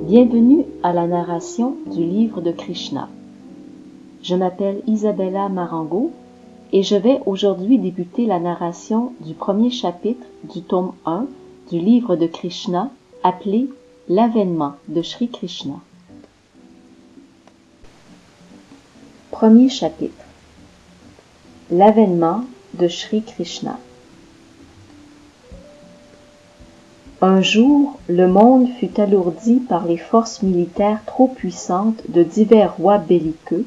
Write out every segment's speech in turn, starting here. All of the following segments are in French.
Bienvenue à la narration du livre de Krishna. Je m'appelle Isabella Marango et je vais aujourd'hui débuter la narration du premier chapitre du tome 1 du livre de Krishna appelé L'avènement de Shri Krishna. Premier chapitre. L'avènement de Shri Krishna. Un jour, le monde fut alourdi par les forces militaires trop puissantes de divers rois belliqueux,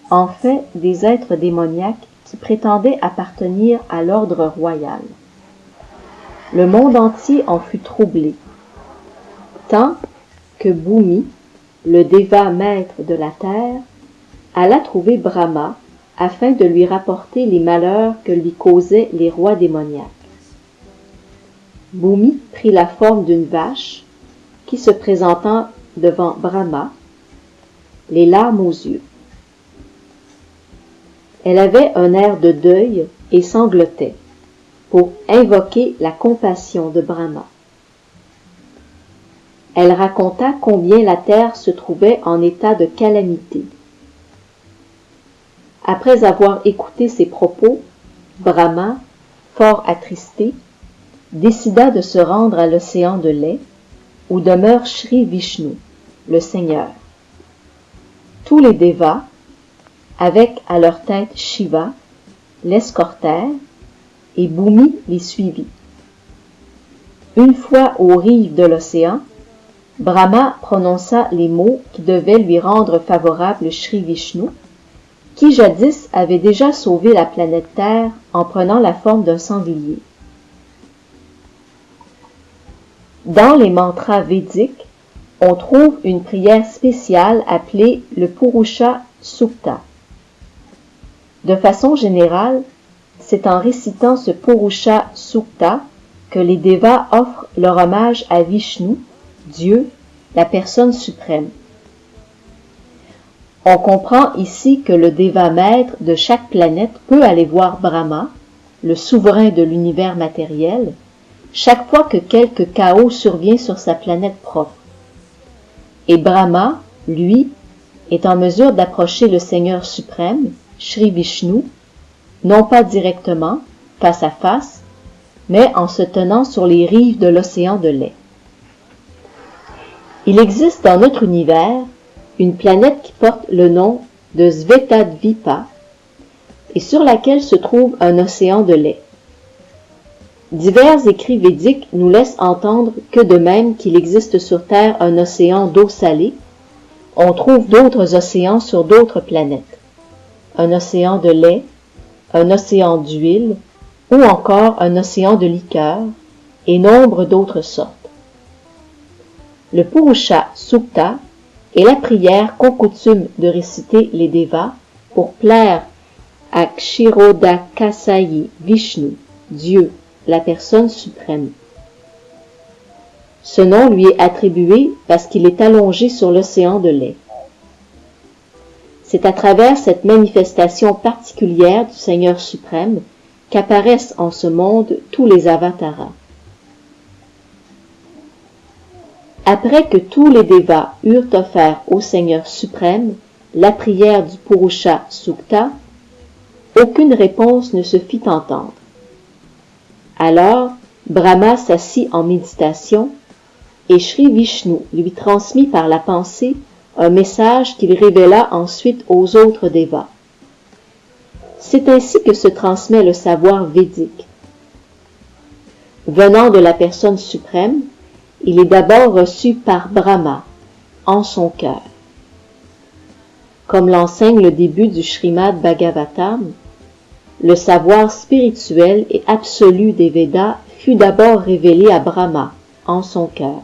en fait des êtres démoniaques qui prétendaient appartenir à l'ordre royal. Le monde entier en fut troublé, tant que Bhumi, le déva maître de la terre, alla trouver Brahma afin de lui rapporter les malheurs que lui causaient les rois démoniaques. Bhumi prit la forme d'une vache qui, se présentant devant Brahma, les larmes aux yeux. Elle avait un air de deuil et sanglotait pour invoquer la compassion de Brahma. Elle raconta combien la terre se trouvait en état de calamité. Après avoir écouté ses propos, Brahma, fort attristé, décida de se rendre à l'océan de lait, où demeure Shri Vishnu, le Seigneur. Tous les dévas, avec à leur tête Shiva, l'escortèrent, et Bhumi les suivit. Une fois aux rives de l'océan, Brahma prononça les mots qui devaient lui rendre favorable Shri Vishnu, qui jadis avait déjà sauvé la planète Terre en prenant la forme d'un sanglier. Dans les mantras védiques, on trouve une prière spéciale appelée le Purusha Sukta. De façon générale, c'est en récitant ce Purusha Sukta que les dévas offrent leur hommage à Vishnu, Dieu, la personne suprême. On comprend ici que le déva maître de chaque planète peut aller voir Brahma, le souverain de l'univers matériel, chaque fois que quelque chaos survient sur sa planète propre. Et Brahma, lui, est en mesure d'approcher le Seigneur suprême, Shri Vishnu, non pas directement, face à face, mais en se tenant sur les rives de l'océan de lait. Il existe dans notre univers une planète qui porte le nom de Svetadvipa et sur laquelle se trouve un océan de lait. Divers écrits védiques nous laissent entendre que de même qu'il existe sur Terre un océan d'eau salée, on trouve d'autres océans sur d'autres planètes. Un océan de lait, un océan d'huile, ou encore un océan de liqueur, et nombre d'autres sortes. Le Purusha Sukta est la prière qu'on coutume de réciter les dévas pour plaire à Kshirodakasayi Vishnu, Dieu, la personne suprême. Ce nom lui est attribué parce qu'il est allongé sur l'océan de lait. C'est à travers cette manifestation particulière du Seigneur suprême qu'apparaissent en ce monde tous les avataras. Après que tous les dévas eurent offert au Seigneur suprême la prière du Purusha Sukta, aucune réponse ne se fit entendre. Alors, Brahma s'assit en méditation et Shri Vishnu lui transmit par la pensée un message qu'il révéla ensuite aux autres dévas. C'est ainsi que se transmet le savoir védique. Venant de la personne suprême, il est d'abord reçu par Brahma, en son cœur. Comme l'enseigne le début du Srimad Bhagavatam, le savoir spirituel et absolu des Védas fut d'abord révélé à Brahma, en son cœur.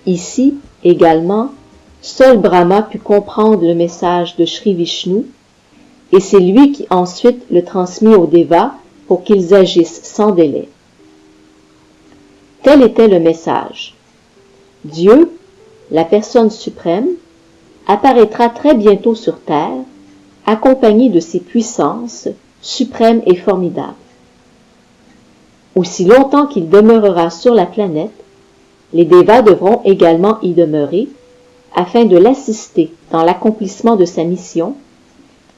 Ici, également, seul Brahma put comprendre le message de Shri Vishnu, et c'est lui qui ensuite le transmit aux Devas pour qu'ils agissent sans délai. Tel était le message. Dieu, la personne suprême, apparaîtra très bientôt sur terre, accompagné de ses puissances suprêmes et formidables. Aussi longtemps qu'il demeurera sur la planète, Les Devas devront également y demeurer afin de l'assister dans l'accomplissement de sa mission,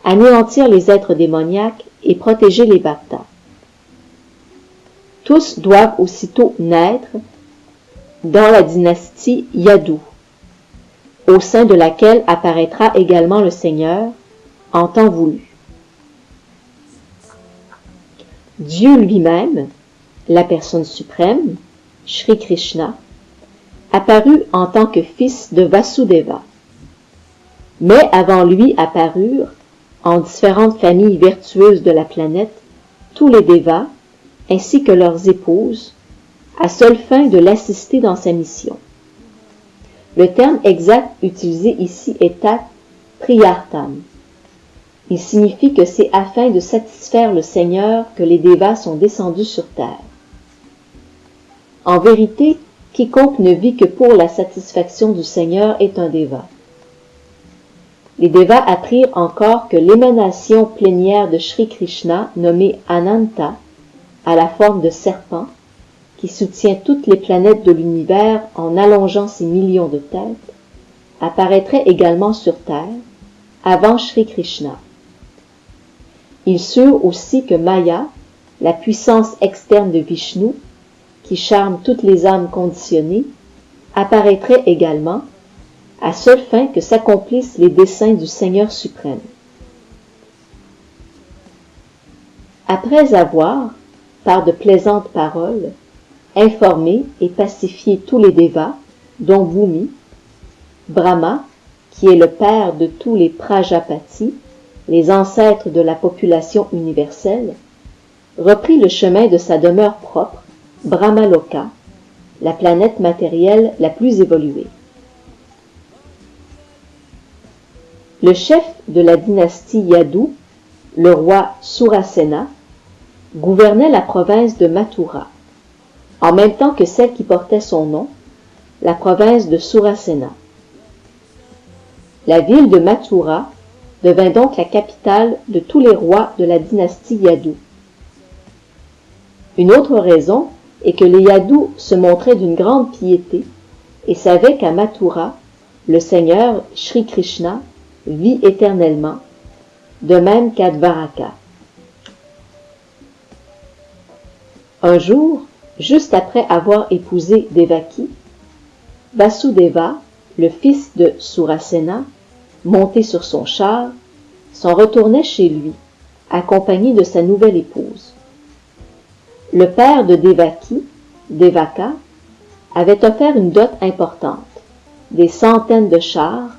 anéantir les êtres démoniaques et protéger les Bhaktas. Tous doivent aussitôt naître dans la dynastie Yadu, au sein de laquelle apparaîtra également le Seigneur en temps voulu. Dieu lui-même, la personne suprême, Shri Krishna, apparut en tant que fils de Vasudeva. Mais avant lui apparurent, en différentes familles vertueuses de la planète, tous les Devas, ainsi que leurs épouses, à seule fin de l'assister dans sa mission. Le terme exact utilisé ici est Priyartam. Il signifie que c'est afin de satisfaire le Seigneur que les Devas sont descendus sur terre. En vérité, quiconque ne vit que pour la satisfaction du Seigneur est un Deva. Les Devas apprirent encore que l'émanation plénière de Shri Krishna, nommée Ananta, à la forme de serpent, qui soutient toutes les planètes de l'univers en allongeant ses millions de têtes, apparaîtrait également sur terre, avant Shri Krishna. Ils surent aussi que Maya, la puissance externe de Vishnu, qui charme toutes les âmes conditionnées, apparaîtrait également, à seule fin que s'accomplissent les desseins du Seigneur suprême. Après avoir, par de plaisantes paroles, informé et pacifié tous les Devas, dont Bhumi, Brahma, qui est le père de tous les Prajapatis, les ancêtres de la population universelle, reprit le chemin de sa demeure propre, Brahmaloka, la planète matérielle la plus évoluée. Le chef de la dynastie Yadu, le roi Surasena, gouvernait la province de Mathura, en même temps que celle qui portait son nom, la province de Surasena. La ville de Mathura devint donc la capitale de tous les rois de la dynastie Yadu. Une autre raison est que les Yadus se montraient d'une grande piété et savaient qu'à Mathura, le Seigneur Shri Krishna vit éternellement, de même qu'à Dvaraka. Un jour, juste après avoir épousé Devaki, Vasudeva, le fils de Surasena, monté sur son char, s'en retournait chez lui, accompagné de sa nouvelle épouse. Le père de Devaki, Devaka, avait offert une dot importante, des centaines de chars,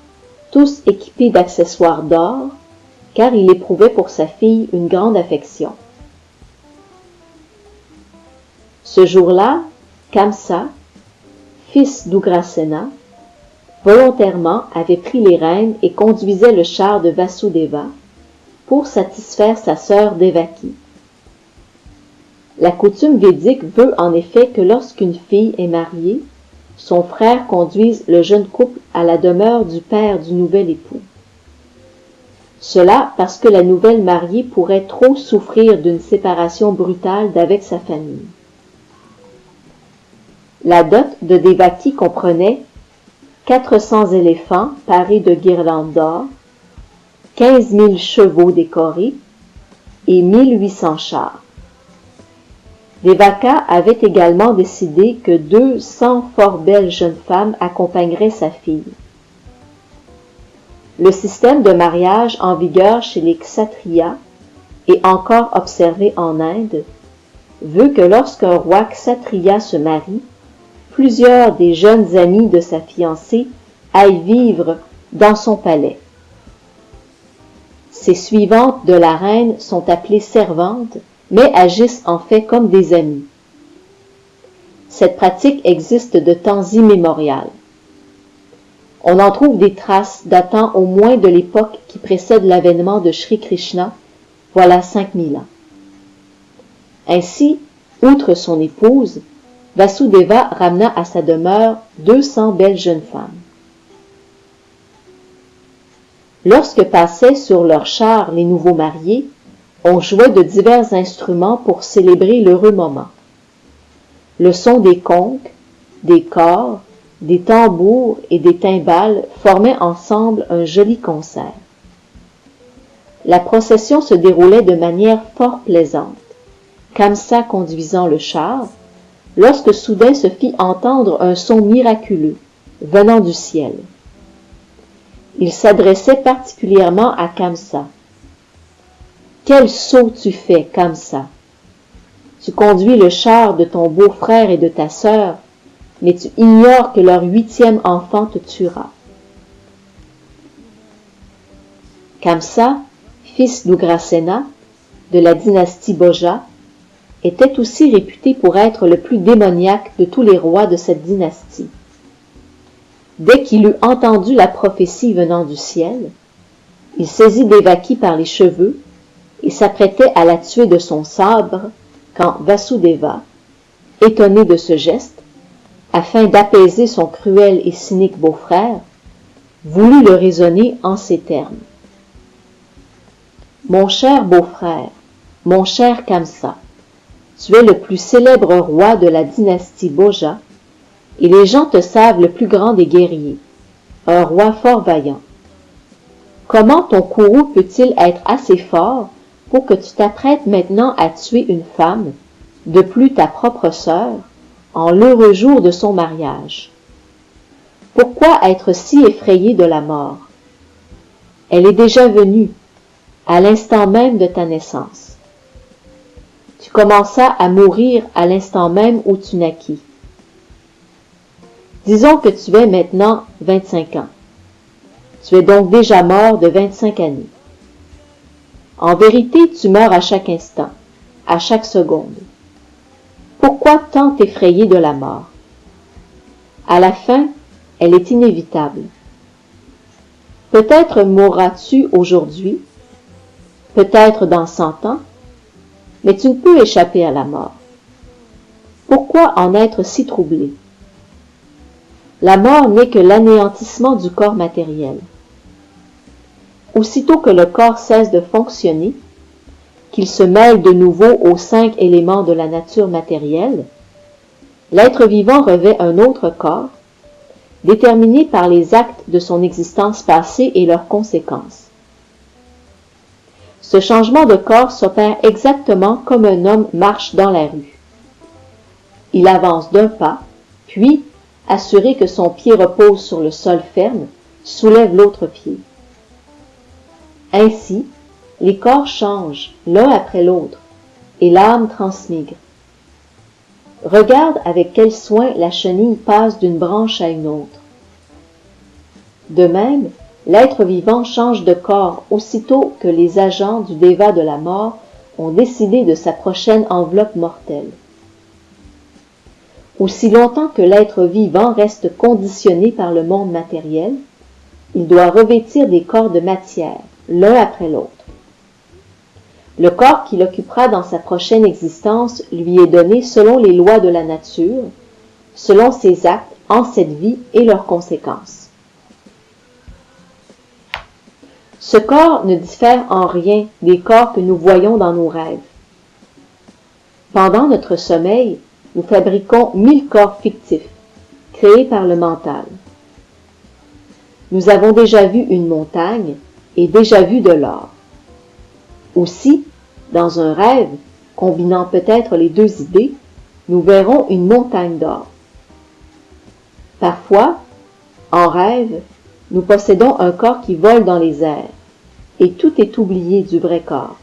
tous équipés d'accessoires d'or, car il éprouvait pour sa fille une grande affection. Ce jour-là, Kamsa, fils d'Ugrasena, volontairement avait pris les rênes et conduisait le char de Vasudeva pour satisfaire sa sœur Devaki. La coutume védique veut en effet que lorsqu'une fille est mariée, son frère conduise le jeune couple à la demeure du père du nouvel époux. Cela parce que la nouvelle mariée pourrait trop souffrir d'une séparation brutale d'avec sa famille. La dot de Devaki comprenait 400 éléphants parés de guirlandes d'or, 15 000 chevaux décorés et 1800 chars. Devaka avait également décidé que 200 fort belles jeunes femmes accompagneraient sa fille. Le système de mariage en vigueur chez les Kshatriyas et encore observé en Inde veut que lorsqu'un roi Kshatriya se marie, plusieurs des jeunes amis de sa fiancée aillent vivre dans son palais. Ces suivantes de la reine sont appelées servantes, mais agissent en fait comme des amis. Cette pratique existe de temps immémorial. On en trouve des traces datant au moins de l'époque qui précède l'avènement de Shri Krishna, voilà 5000 ans. Ainsi, outre son épouse, Vasudeva ramena à sa demeure 200 belles jeunes femmes. Lorsque passaient sur leur char les nouveaux mariés, on jouait de divers instruments pour célébrer l'heureux moment. Le son des conques, des cors, des tambours et des timbales formaient ensemble un joli concert. La procession se déroulait de manière fort plaisante, Khamsa conduisant le char, lorsque soudain se fit entendre un son miraculeux, venant du ciel. Il s'adressait particulièrement à Khamsa. « Quel saut tu fais, Khamsa! Tu conduis le char de ton beau-frère et de ta sœur, mais tu ignores que leur 8e enfant te tuera. » Khamsa, fils d'Ugrasena, de la dynastie Bhoja, était aussi réputé pour être le plus démoniaque de tous les rois de cette dynastie. Dès qu'il eut entendu la prophétie venant du ciel, il saisit Devaki par les cheveux et s'apprêtait à la tuer de son sabre quand Vasudeva, étonné de ce geste, afin d'apaiser son cruel et cynique beau-frère, voulut le raisonner en ces termes. « Mon cher beau-frère, mon cher Khamsa, tu es le plus célèbre roi de la dynastie Bhoja, et les gens te savent le plus grand des guerriers, un roi fort vaillant. Comment ton courroux peut-il être assez fort pour que tu t'apprêtes maintenant à tuer une femme, de plus ta propre sœur, en l'heureux jour de son mariage? Pourquoi être si effrayé de la mort? Elle est déjà venue, à l'instant même de ta naissance. Tu commenças à mourir à l'instant même où tu naquis. Disons que tu aies maintenant 25 ans. Tu es donc déjà mort de 25 années. En vérité, tu meurs à chaque instant, à chaque seconde. Pourquoi tant t'effrayer de la mort? À la fin, elle est inévitable. Peut-être mourras-tu aujourd'hui, peut-être dans 100 ans, mais tu ne peux échapper à la mort. Pourquoi en être si troublé? La mort n'est que l'anéantissement du corps matériel. Aussitôt que le corps cesse de fonctionner, qu'il se mêle de nouveau aux 5 éléments de la nature matérielle, l'être vivant revêt un autre corps, déterminé par les actes de son existence passée et leurs conséquences. Ce changement de corps s'opère exactement comme un homme marche dans la rue. Il avance d'un pas, puis, assuré que son pied repose sur le sol ferme, soulève l'autre pied. Ainsi, les corps changent l'un après l'autre, et l'âme transmigre. Regarde avec quel soin la chenille passe d'une branche à une autre. De même, l'être vivant change de corps aussitôt que les agents du déva de la mort ont décidé de sa prochaine enveloppe mortelle. Aussi longtemps que l'être vivant reste conditionné par le monde matériel, il doit revêtir des corps de matière, l'un après l'autre. Le corps qu'il occupera dans sa prochaine existence lui est donné selon les lois de la nature, selon ses actes en cette vie et leurs conséquences. Ce corps ne diffère en rien des corps que nous voyons dans nos rêves. Pendant notre sommeil, nous fabriquons 1000 corps fictifs, créés par le mental. Nous avons déjà vu une montagne et déjà vu de l'or. Aussi, dans un rêve, combinant peut-être les deux idées, nous verrons une montagne d'or. Parfois, en rêve, nous possédons un corps qui vole dans les airs, et tout est oublié du vrai corps.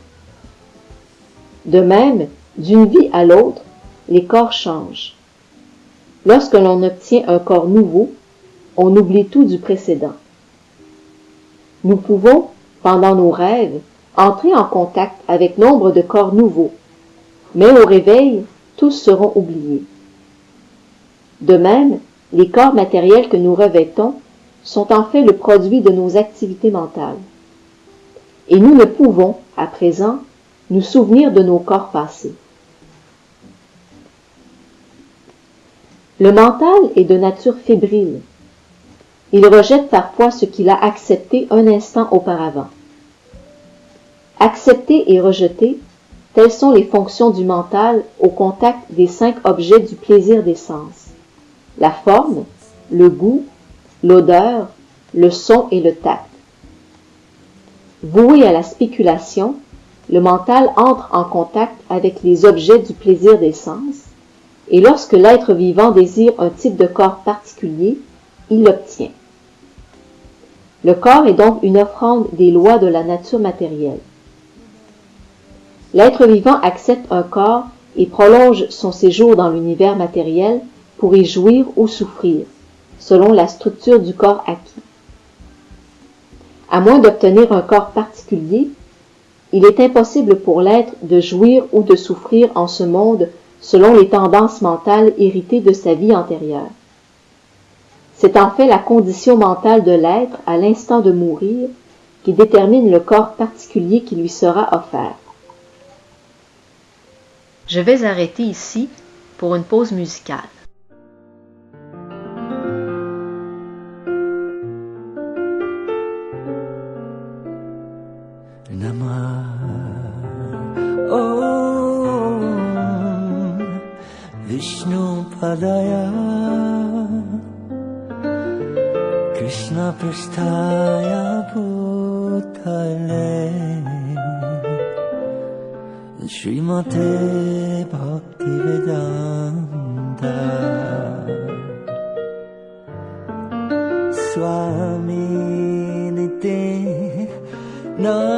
De même, d'une vie à l'autre, les corps changent. Lorsque l'on obtient un corps nouveau, on oublie tout du précédent. Nous pouvons, pendant nos rêves, entrer en contact avec nombre de corps nouveaux, mais au réveil, tous seront oubliés. De même, les corps matériels que nous revêtons sont en fait le produit de nos activités mentales. Et nous ne pouvons, à présent, nous souvenir de nos corps passés. Le mental est de nature fébrile. Il rejette parfois ce qu'il a accepté un instant auparavant. Accepter et rejeter, telles sont les fonctions du mental au contact des 5 objets du plaisir des sens: la forme, le goût, l'odeur, le son et le tact. Voué à la spéculation, le mental entre en contact avec les objets du plaisir des sens, et lorsque l'être vivant désire un type de corps particulier, il l'obtient. Le corps est donc une offrande des lois de la nature matérielle. L'être vivant accepte un corps et prolonge son séjour dans l'univers matériel pour y jouir ou souffrir, selon la structure du corps acquis. À moins d'obtenir un corps particulier, il est impossible pour l'être de jouir ou de souffrir en ce monde selon les tendances mentales héritées de sa vie antérieure. C'est en fait la condition mentale de l'être à l'instant de mourir qui détermine le corps particulier qui lui sera offert. Je vais arrêter ici pour une pause musicale. Vishnu Padaya Krishna Prasthaya Bhutale Srimate Bhaktivedanta Swami Nite Namine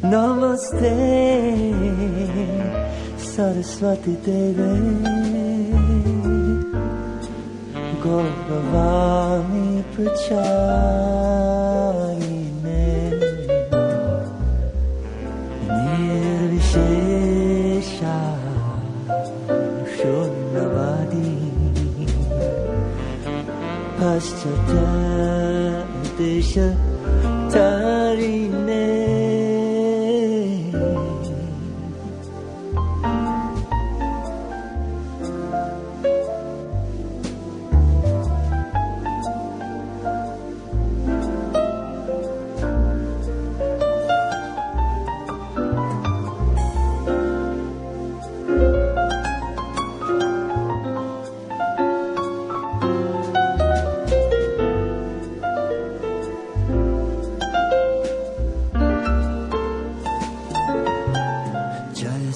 Namaste Saraswati Deve Gauravani Prachayine Nirvishesha Shunnavadi Paschata Desha Tarine.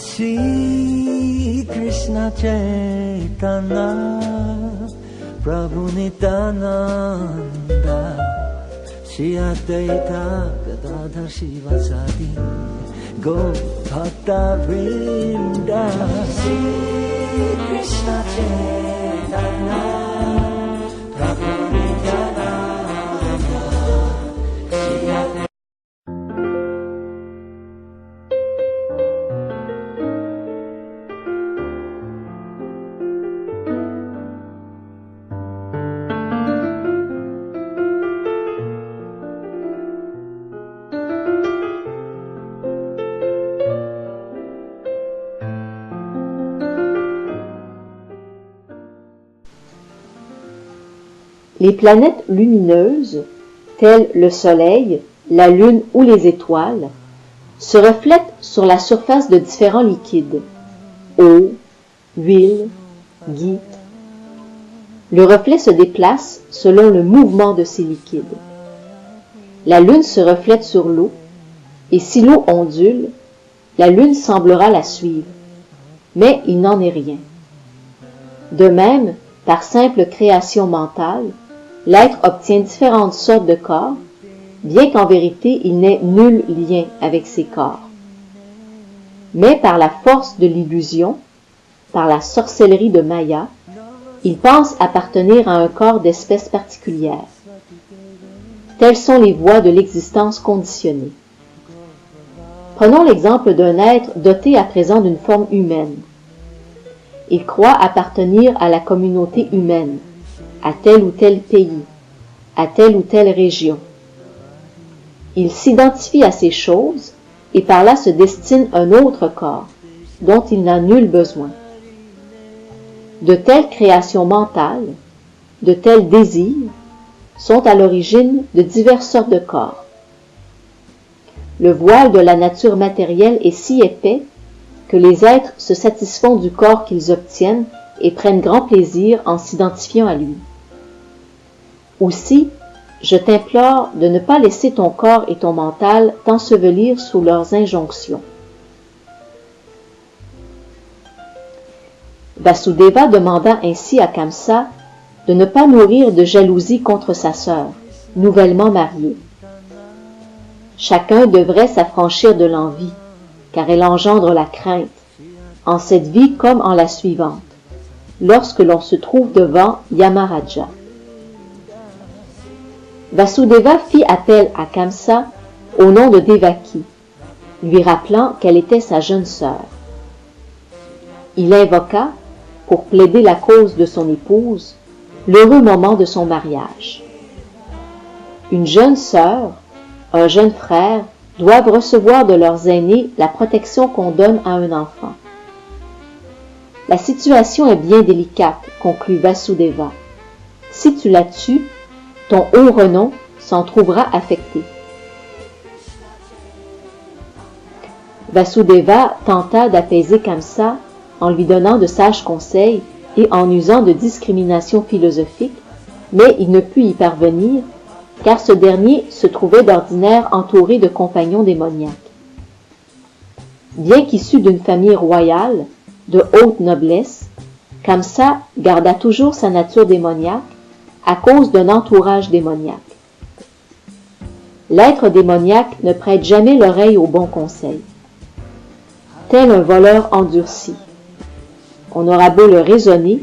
Shri Krishna Chaitanya Prabhu Nityananda Shri Advaita Gadadhar Shivasadi Gaur Bhakta Vrinda Shri Krishna Chaitanya Prabhu Nityananda Shri Advaita. Les planètes lumineuses, telles le Soleil, la Lune ou les étoiles, se reflètent sur la surface de différents liquides, eau, huile, gui. Le reflet se déplace selon le mouvement de ces liquides. La Lune se reflète sur l'eau, et si l'eau ondule, la Lune semblera la suivre, mais il n'en est rien. De même, par simple création mentale, l'être obtient différentes sortes de corps, bien qu'en vérité il n'ait nul lien avec ces corps. Mais par la force de l'illusion, par la sorcellerie de Maya, il pense appartenir à un corps d'espèce particulière. Telles sont les voies de l'existence conditionnée. Prenons l'exemple d'un être doté à présent d'une forme humaine. Il croit appartenir à la communauté humaine, à tel ou tel pays, à telle ou telle région. Il s'identifie à ces choses et par là se destine un autre corps, dont il n'a nul besoin. De telles créations mentales, de tels désirs, sont à l'origine de diverses sortes de corps. le voile de la nature matérielle est si épais que les êtres se satisfont du corps qu'ils obtiennent et prennent grand plaisir en s'identifiant à lui. Aussi, je t'implore de ne pas laisser ton corps et ton mental t'ensevelir sous leurs injonctions. Vasudeva demanda ainsi à Kamsa de ne pas nourrir de jalousie contre sa sœur, nouvellement mariée. Chacun devrait s'affranchir de l'envie, car elle engendre la crainte, en cette vie comme en la suivante, lorsque l'on se trouve devant Yamaraja. Vasudeva fit appel à Kamsa au nom de Devaki, lui rappelant qu'elle était sa jeune sœur. Il invoqua, pour plaider la cause de son épouse, l'heureux moment de son mariage. Une jeune sœur, un jeune frère doivent recevoir de leurs aînés la protection qu'on donne à un enfant. La situation est bien délicate, conclut Vasudeva. Si tu la tues, ton haut renom s'en trouvera affecté. Vasudeva tenta d'apaiser Kamsa en lui donnant de sages conseils et en usant de discrimination philosophique, mais il ne put y parvenir, car ce dernier se trouvait d'ordinaire entouré de compagnons démoniaques. Bien qu'issu d'une famille royale, de haute noblesse, Kamsa garda toujours sa nature démoniaque à cause d'un entourage démoniaque. L'être démoniaque ne prête jamais l'oreille aux bons conseils. Tel un voleur endurci. On aura beau le raisonner,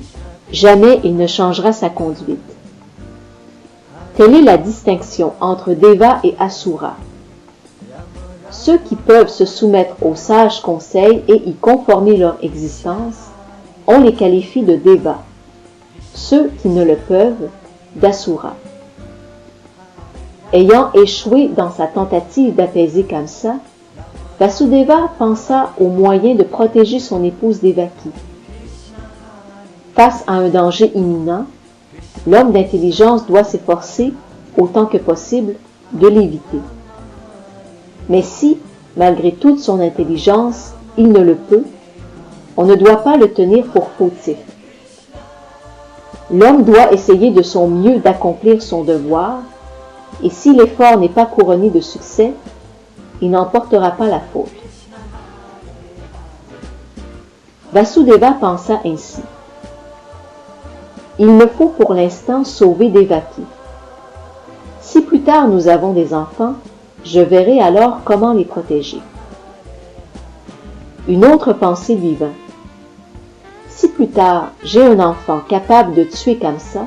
jamais il ne changera sa conduite. Telle est la distinction entre Deva et Asura. Ceux qui peuvent se soumettre aux sages conseils et y conformer leur existence, on les qualifie de Deva. Ceux qui ne le peuvent, d'Asura. Ayant échoué dans sa tentative d'apaiser Kamsa, Vasudeva pensa au moyen de protéger son épouse Devaki. Face à un danger imminent, l'homme d'intelligence doit s'efforcer, autant que possible, de l'éviter. Mais si, malgré toute son intelligence, il ne le peut, on ne doit pas le tenir pour fautif. L'homme doit essayer de son mieux d'accomplir son devoir, et si l'effort n'est pas couronné de succès, il n'en portera pas la faute. Vasudeva pensa ainsi. Il me faut pour l'instant sauver Devaki. Si plus tard nous avons des enfants, je verrai alors comment les protéger. Une autre pensée lui vint. Si plus tard j'ai un enfant capable de tuer Kamsa,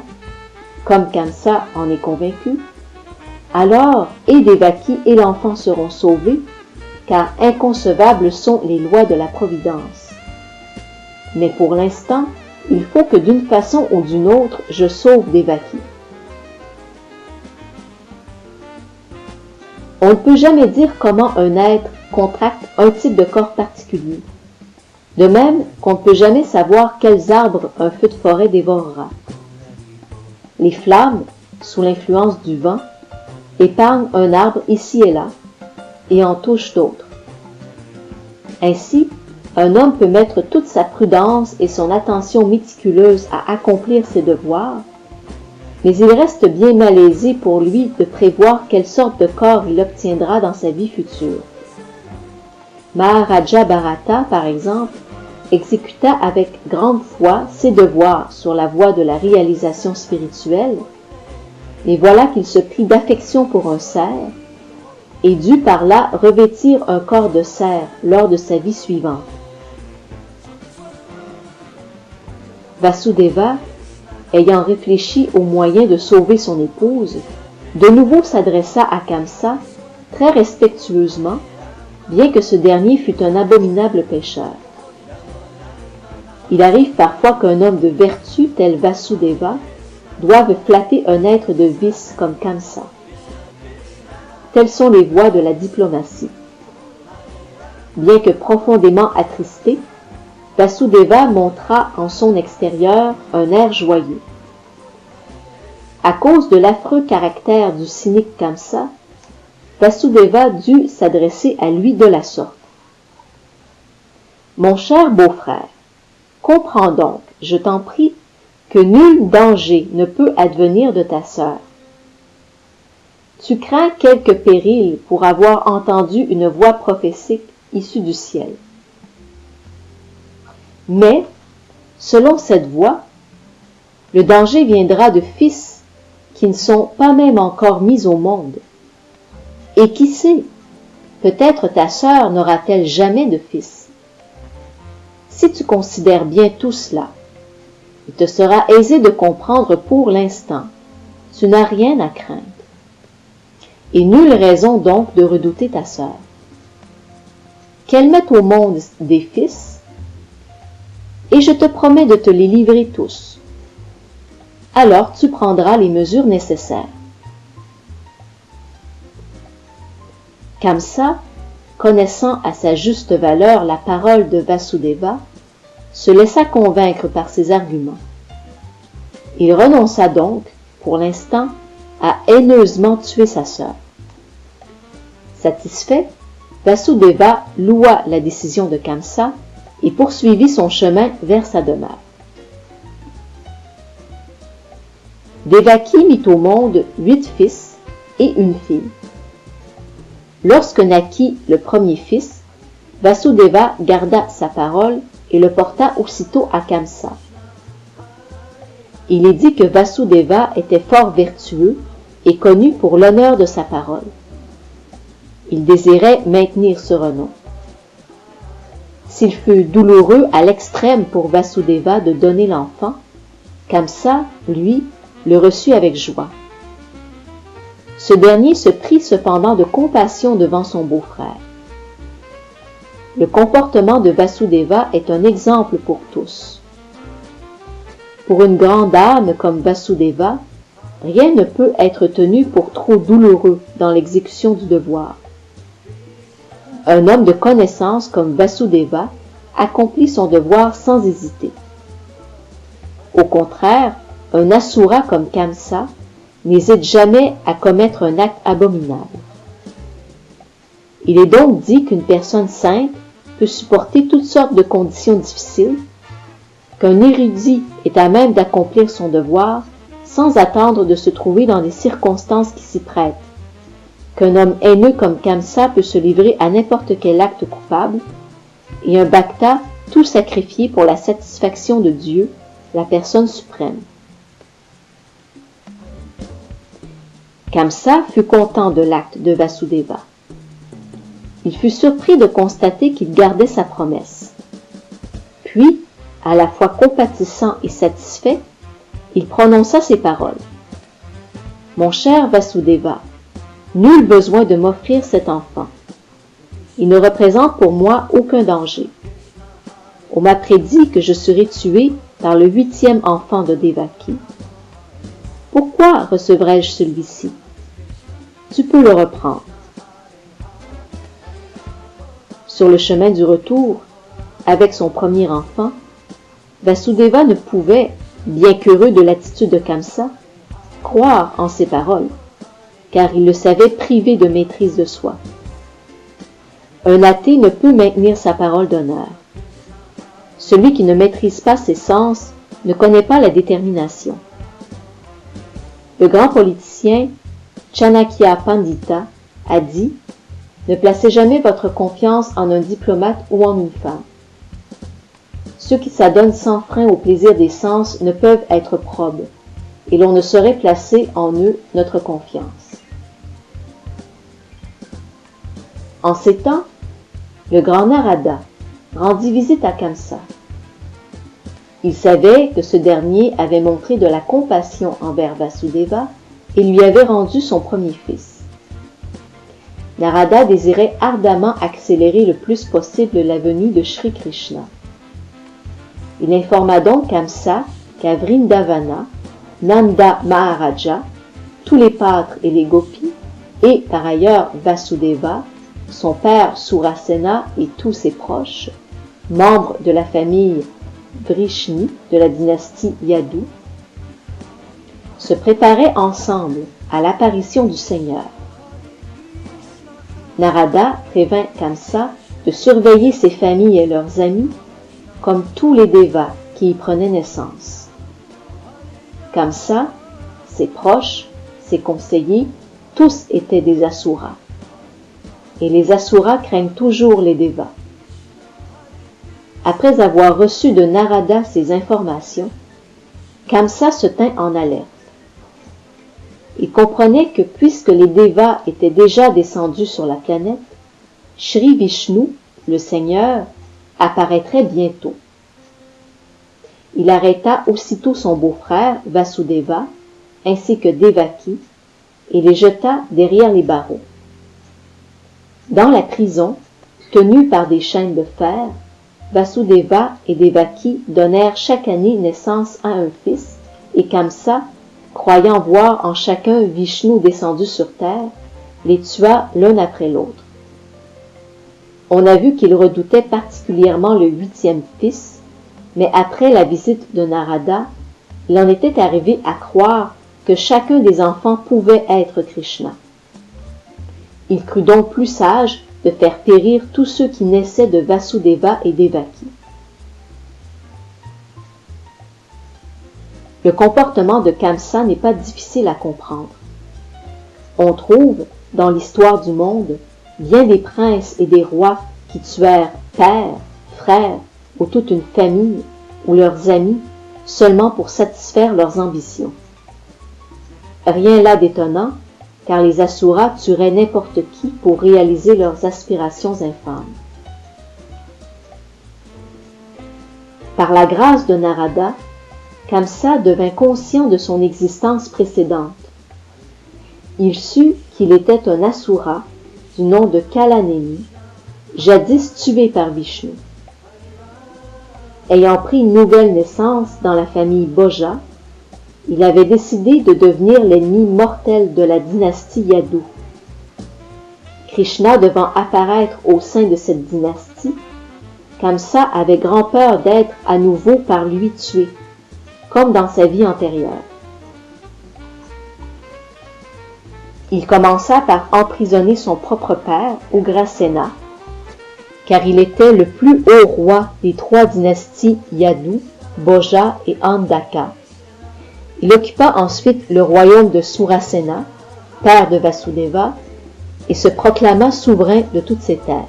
comme Kamsa en est convaincu, alors et Devaki et l'enfant seront sauvés, car inconcevables sont les lois de la Providence. Mais pour l'instant, il faut que d'une façon ou d'une autre, je sauve Devaki. On ne peut jamais dire comment un être contracte un type de corps particulier. De même qu'on ne peut jamais savoir quels arbres un feu de forêt dévorera. Les flammes, sous l'influence du vent, épargnent un arbre ici et là, et en touchent d'autres. Ainsi, un homme peut mettre toute sa prudence et son attention méticuleuse à accomplir ses devoirs, mais il reste bien malaisé pour lui de prévoir quelle sorte de corps il obtiendra dans sa vie future. Maharaja Bharata, par exemple, exécuta avec grande foi ses devoirs sur la voie de la réalisation spirituelle, et voilà qu'il se prit d'affection pour un cerf, et dut par là revêtir un corps de cerf lors de sa vie suivante. Vasudeva, ayant réfléchi au moyen de sauver son épouse, de nouveau s'adressa à Kamsa très respectueusement, bien que ce dernier fût un abominable pécheur. Il arrive parfois qu'un homme de vertu tel Vasudeva doive flatter un être de vice comme Kamsa. Telles sont les voies de la diplomatie. Bien que profondément attristé, Vasudeva montra en son extérieur un air joyeux. À cause de l'affreux caractère du cynique Kamsa, Vasudeva dut s'adresser à lui de la sorte. « Mon cher beau-frère, comprends donc, je t'en prie, que nul danger ne peut advenir de ta sœur. Tu crains quelque péril pour avoir entendu une voix prophétique issue du ciel. Mais, selon cette voix, le danger viendra de fils qui ne sont pas même encore mis au monde. Et qui sait, peut-être ta sœur n'aura-t-elle jamais de fils. Si tu considères bien tout cela, il te sera aisé de comprendre pour l'instant, tu n'as rien à craindre. Et nulle raison donc de redouter ta sœur. Qu'elle mette au monde des fils, et je te promets de te les livrer tous. Alors tu prendras les mesures nécessaires. Kamsa, connaissant à sa juste valeur la parole de Vasudeva, se laissa convaincre par ses arguments. Il renonça donc, pour l'instant, à haineusement tuer sa sœur. Satisfait, Vasudeva loua la décision de Kamsa et poursuivit son chemin vers sa demeure. Devaki mit au monde 8 fils et une fille. Lorsque naquit le premier fils, Vasudeva garda sa parole et le porta aussitôt à Kamsa. Il est dit que Vasudeva était fort vertueux et connu pour l'honneur de sa parole. Il désirait maintenir ce renom. S'il fut douloureux à l'extrême pour Vasudeva de donner l'enfant, Kamsa, lui, le reçut avec joie. Ce dernier se prit cependant de compassion devant son beau-frère. Le comportement de Vasudeva est un exemple pour tous. Pour une grande âme comme Vasudeva, rien ne peut être tenu pour trop douloureux dans l'exécution du devoir. Un homme de connaissance comme Vasudeva accomplit son devoir sans hésiter. Au contraire, un asura comme Kamsa n'hésite jamais à commettre un acte abominable. Il est donc dit qu'une personne sainte peut supporter toutes sortes de conditions difficiles, qu'un érudit est à même d'accomplir son devoir sans attendre de se trouver dans des circonstances qui s'y prêtent, qu'un homme haineux comme Kamsa peut se livrer à n'importe quel acte coupable, et un bhakta tout sacrifié pour la satisfaction de Dieu, la personne suprême. Kamsa fut content de l'acte de Vasudeva. Il fut surpris de constater qu'il gardait sa promesse. Puis, à la fois compatissant et satisfait, il prononça ces paroles. « Mon cher Vasudeva, nul besoin de m'offrir cet enfant. Il ne représente pour moi aucun danger. On m'a prédit que je serais tué par le 8e enfant de Devaki. Pourquoi recevrais-je celui-ci? Tu peux le reprendre. » Sur le chemin du retour, avec son premier enfant, Vasudeva ne pouvait, bien qu'heureux de l'attitude de Kamsa, croire en ses paroles, car il le savait privé de maîtrise de soi. Un athée ne peut maintenir sa parole d'honneur. Celui qui ne maîtrise pas ses sens ne connaît pas la détermination. Le grand politicien Chanakya Pandita a dit « Ne placez jamais votre confiance en un diplomate ou en une femme. Ceux qui s'adonnent sans frein au plaisir des sens ne peuvent être probes, et l'on ne saurait placer en eux notre confiance. » En ces temps, le grand Narada rendit visite à Kamsa. Il savait que ce dernier avait montré de la compassion envers Vasudeva et lui avait rendu son premier fils. Narada désirait ardemment accélérer le plus possible la venue de Shri Krishna. Il informa donc Kamsa qu'à Vrindavana, Nanda Maharaja, tous les pâtres et les gopis, et par ailleurs Vasudeva, son père Surasena et tous ses proches, membres de la famille Vrishni de la dynastie Yadu, se préparaient ensemble à l'apparition du Seigneur. Narada prévint Kamsa de surveiller ses familles et leurs amis, comme tous les Devas qui y prenaient naissance. Kamsa, ses proches, ses conseillers, tous étaient des Asuras. Et les Asuras craignent toujours les Devas. Après avoir reçu de Narada ces informations, Kamsa se tint en alerte. Il comprenait que puisque les Devas étaient déjà descendus sur la planète, Shri Vishnu, le Seigneur, apparaîtrait bientôt. Il arrêta aussitôt son beau-frère Vasudeva, ainsi que Devaki, et les jeta derrière les barreaux. Dans la prison, tenue par des chaînes de fer, Vasudeva et Devaki donnèrent chaque année naissance à un fils, et Kamsa, croyant voir en chacun Vishnu descendu sur terre, les tua l'un après l'autre. On a vu qu'il redoutait particulièrement le 8e fils, mais après la visite de Narada, il en était arrivé à croire que chacun des enfants pouvait être Krishna. Il crut donc plus sage de faire périr tous ceux qui naissaient de Vasudeva et Devaki. Le comportement de Kamsa n'est pas difficile à comprendre. On trouve, dans l'histoire du monde, bien des princes et des rois qui tuèrent père, frère ou toute une famille ou leurs amis seulement pour satisfaire leurs ambitions. Rien là d'étonnant, car les Asuras tueraient n'importe qui pour réaliser leurs aspirations infâmes. Par la grâce de Narada, Kamsa devint conscient de son existence précédente. Il sut qu'il était un Asura du nom de Kalaneni, jadis tué par Vishnu. Ayant pris une nouvelle naissance dans la famille Boja, il avait décidé de devenir l'ennemi mortel de la dynastie Yadu. Krishna devant apparaître au sein de cette dynastie, Kamsa avait grand peur d'être à nouveau par lui tué, comme dans sa vie antérieure. Il commença par emprisonner son propre père, Ugrasena, car il était le plus haut roi des 3 dynasties Yadu, Boja et Andaka. Il occupa ensuite le royaume de Surasena, père de Vasudeva, et se proclama souverain de toutes ces terres.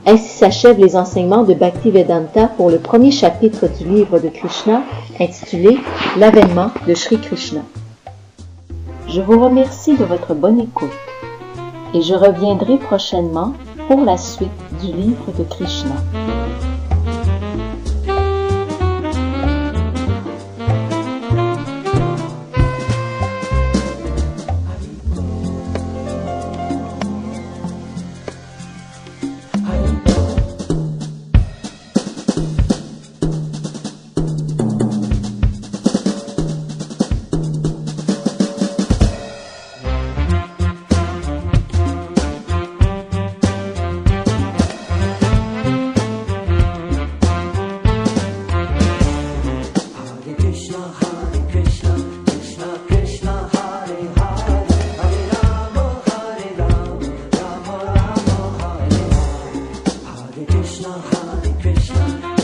Ainsi s'achèvent les enseignements de Bhaktivedanta pour le premier chapitre du livre de Krishna, intitulé « L'avènement de Shri Krishna ». Je vous remercie de votre bonne écoute et je reviendrai prochainement pour la suite du livre de Krishna. Krishna, Hare Krishna.